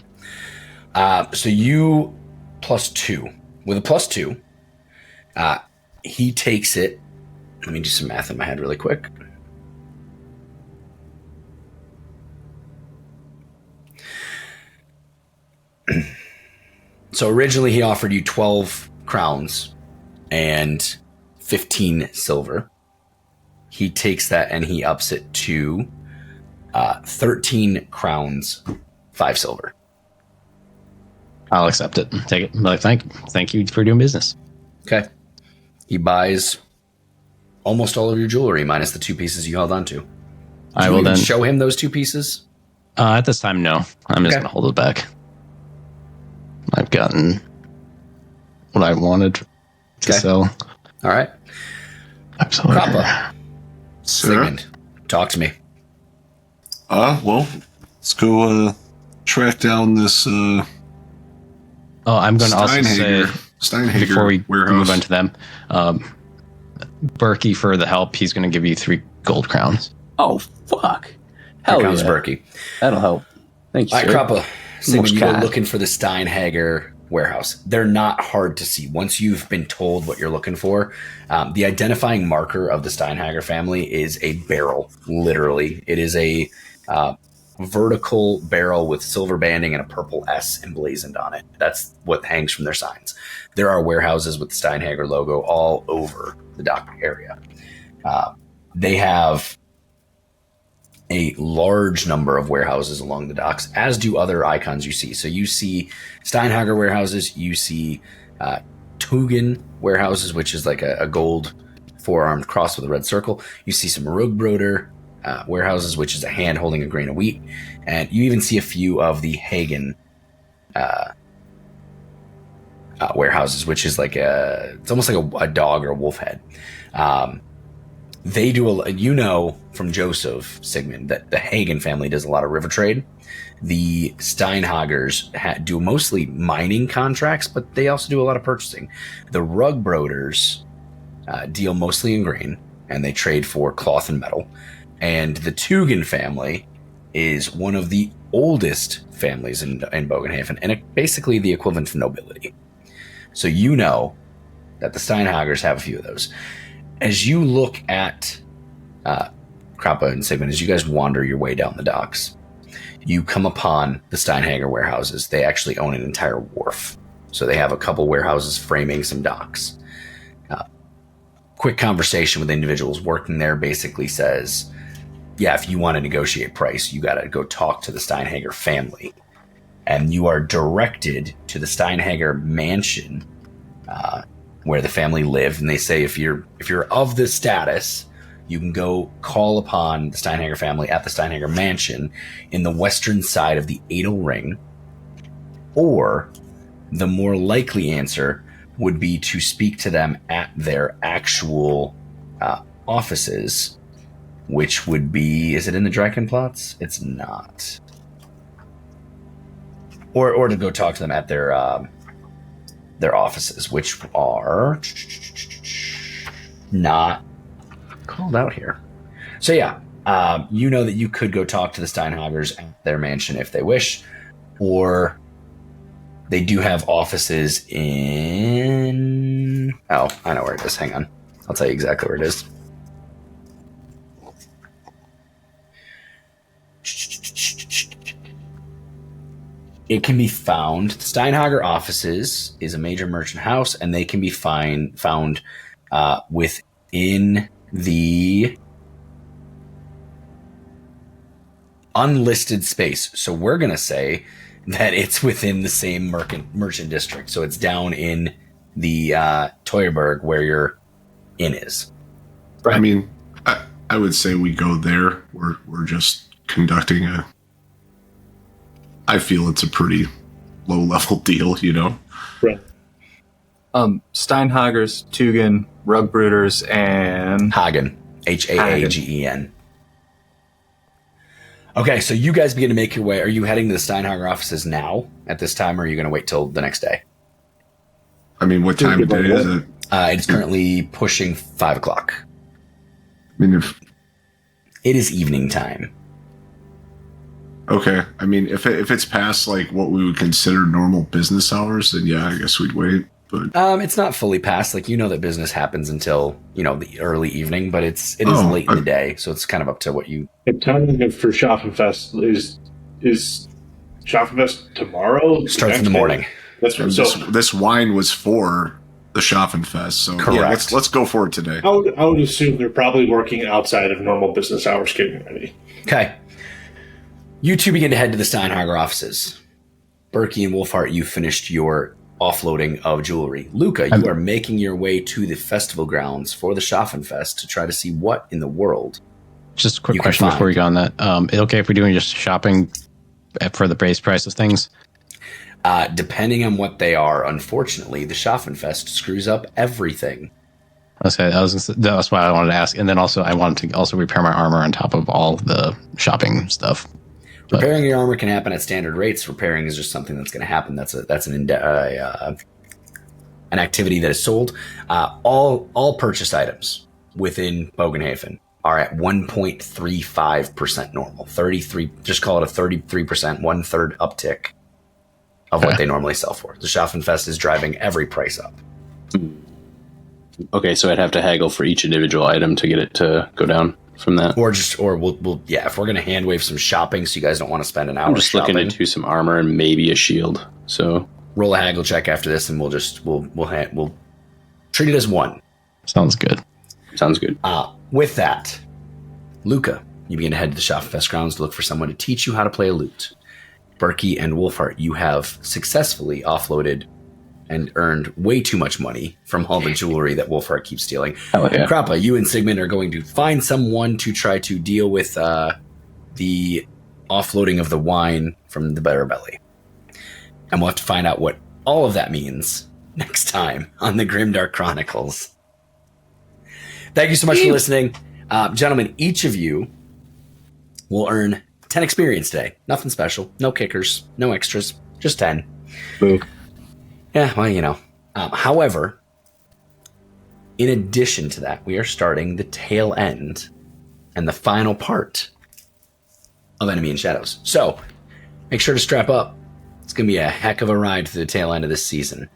So you plus 2. With a plus 2, he takes it. Let me do some math in my head really quick. So originally he offered you 12 crowns and 15 silver. He takes that and he ups it to 13 crowns, 5 silver. I'll accept it. Take it. Like, thank you for doing business. Okay. He buys almost all of your jewelry minus the 2 pieces you held on to. I will then show him those 2 pieces. At this time, no. I'm just Okay. going to hold it back. I've gotten what I wanted to Okay. sell. All right. Absolutely. Krappa, Sir? Sigmund, talk to me. Well, let's go track down this Oh, I'm going to also say Steinhager before we warehouse. move on to them, Berkey, for the help, he's going to give you 3 gold crowns. Oh, fuck. Here Hell comes yeah. Berkey. That'll help. Thank you, All right, sir. Krappa, Sigmund, Most you go kind. looking for the Steinhager warehouse. They're not hard to see. Once you've been told what you're looking for, the identifying marker of the Steinhager family is a barrel, literally. It is a vertical barrel with silver banding and a purple S emblazoned on it. That's what hangs from their signs. There are warehouses with the Steinhager logo all over the dock area. They have a large number of warehouses along the docks, as do other icons you see. So you see Steinhager warehouses, you see Tugen warehouses, which is like a gold 4-armed cross with a red circle. You see some Rugbroder warehouses, which is a hand holding a grain of wheat. And you even see a few of the Hagen warehouses, which is like it's almost like a dog or a wolf head. They do you know from Joseph Sigmund that the Hagen family does a lot of river trade. The Steinhagers do mostly mining contracts, but they also do a lot of purchasing. The Rugbroders deal mostly in grain, and they trade for cloth and metal. And the Tugen family is one of the oldest families in Bogenhafen, and basically the equivalent of nobility. So you know that the Steinhagers have a few of those. As you look at Krappa and Sigmund, as you guys wander your way down the docks, you come upon the Steinhager warehouses. They actually own an entire wharf. So they have a couple warehouses framing some docks. Quick conversation with individuals working there basically says, yeah, if you want to negotiate price, you got to go talk to the Steinhager family. And you are directed to the Steinhager mansion where the family live. And they say if you're of this status, you can go call upon the Steinhager family at the Steinhager mansion in the western side of the Adel Ring. Or the more likely answer would be to speak to them at their actual offices, which would be, is it in the Drakenplatz? It's not. Or to go talk to them at their offices, which are not called out here. So yeah, you know that you could go talk to the Steinhagers at their mansion if they wish, or they do have offices in... Oh, I know where it is. Hang on. I'll tell you exactly where it is. It can be found. The Steinhager offices is a major merchant house, and they can be found within the unlisted space. So we're going to say that it's within the same merchant district. So it's down in the Teuerberg where your inn is. Right. I mean, I would say we go there. We're just conducting I feel it's a pretty low-level deal, you know? Right. Steinhagers, Tugen, Rugbroders, and... Hagen. Hagen. Okay, so you guys begin to make your way. Are you heading to the Steinhager offices now at this time, or are you going to wait till the next day? I mean, what time of day is it? It's currently pushing 5 o'clock. I mean, if... It is evening time. Okay. I mean, if it's past, like, what we would consider normal business hours, then yeah, I guess we'd wait. But it's not fully past. Like, you know that business happens until, the early evening, but it is late in the day, so it's kind of up to what you... The timing for Schaffenfest is Schaffenfest tomorrow? Starts in the morning. That's right. So this wine was for the Schaffenfest, so correct. Yeah, let's go for it today. I would assume they're probably working outside of normal business hours getting ready. Okay. You two begin to head to the Steinhager offices. Berkey and Wolfheart, you finished your offloading of jewelry. Luca, you are making your way to the festival grounds for the Schaffenfest to try to see what in the world. Just a quick question before we go on that. Is it okay if we're doing just shopping for the base price of things? Depending on what they are, unfortunately, the Schaffenfest screws up everything. Okay, that's why I wanted to ask. And then also, I wanted to also repair my armor on top of all the shopping stuff. Repairing your armor can happen at standard rates. Repairing is just something that's going to happen. That's an activity that is sold. All purchased items within Bogenhafen are at 1.35% normal. 33, just call it a 33%, 1/3 uptick of what they normally sell for. The Schaffenfest is driving every price up. Okay, so I'd have to haggle for each individual item to get it to go down from that. Or we'll if we're going to hand wave some shopping so you guys don't want to spend an hour I'm just shopping, looking to do some armor and maybe a shield. So roll a haggle check after this and we'll treat it as one. Sounds good. Sounds good. With that, Luca, you begin to head to the Schaffenfest grounds to look for someone to teach you how to play a lute. Berkey and Wolfheart, you have successfully offloaded and earned way too much money from all the jewelry that Wolfheart keeps stealing. Oh, yeah. Krappa, you and Sigmund are going to find someone to try to deal with the offloading of the wine from the Better Belly. And we'll have to find out what all of that means next time on the Grimdark Chronicles. Thank you so much for listening. Gentlemen, each of you will earn 10 experience today. Nothing special. No kickers. No extras. Just 10. Boo. Yeah, well, you know. However, in addition to that, we are starting the tail end and the final part of Enemy in Shadows. So, make sure to strap up. It's going to be a heck of a ride through the tail end of this season.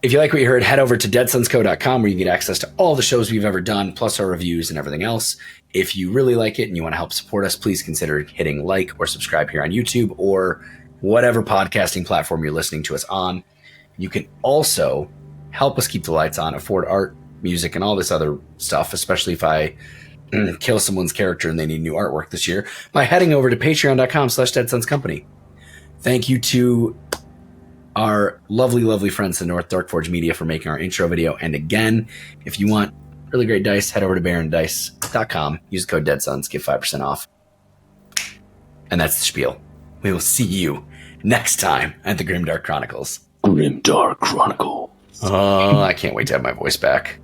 If you like what you heard, head over to deadsunsco.com where you can get access to all the shows we've ever done, plus our reviews and everything else. If you really like it and you want to help support us, please consider hitting like or subscribe here on YouTube or whatever podcasting platform you're listening to us on. You can also help us keep the lights on, afford art, music, and all this other stuff, especially if I kill someone's character and they need new artwork this year, by heading over to patreon.com/deadsunscompany. Thank you to our lovely, lovely friends at North Darkforge Media for making our intro video. And again, if you want really great dice, head over to barondice.com. Use the code DeadSons, get 5% off. And that's the spiel. We will see you next time at the Grimdark Chronicles. Grimdark Chronicle. Oh, I can't wait to have my voice back.